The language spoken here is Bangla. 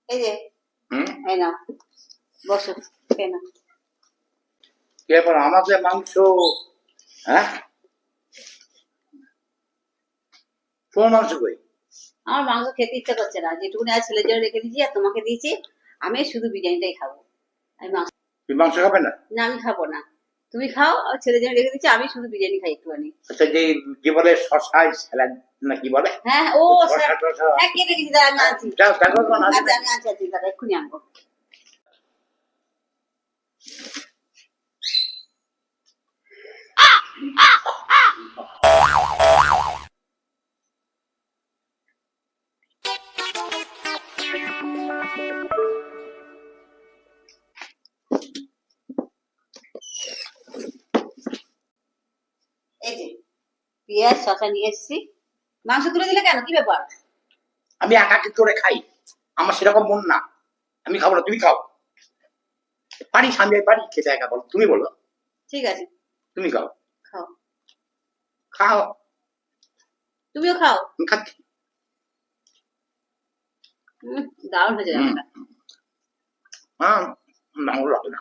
এই যে এই নাও বসো খেয়ে নাও। কে বল আমাদের মাংস? হ্যাঁ, কোন মাংস কই? আমার মাংস খেতে ইচ্ছা করছে না, যেটুকুনি আজ ছেলের জন্য রেখে দিয়েছি আর তোমাকে দিয়েছি। আমি শুধু বিরিয়ানিটাই খাবো। আমি মাংস তুই মাংস খাবে না? না, আমি খাবো না। তুমি খাও, আর ছেলের জন্য রেখে দিয়েছি, আমি শুধু বিরিয়ানি খাই একটুখানি। আচ্ছা, যে কি বলে শশাই স্যালাড না কি বলে? হ্যাঁ ও শশা টশা হ্যাঁ কেটে গেছি, দাঁড়া আমি আছি। যাও, দেখো কোন আছে আচ্ছা নাকি? আমি আছি দাঁড়া এক্ষুনি আনবো। এই যে পেঁয়াজ শসা নিয়ে এসেছি। মাংস তুলে দিলে কেন, কি ব্যাপার? আমি একা কি করে খাই? আমার সেরকম মন না। আমি খাবো না, তুমি খাও। পারি সামনে পারি খেতে, একা বলো, তুমি বলো। ঠিক আছে তুমি খাও। খাও, খাও। তুমিও খাও। আমি খাচ্ছি। দারুণ হয়েছে রান্নাটা। হ্যাঁ, ভালো লাগে না।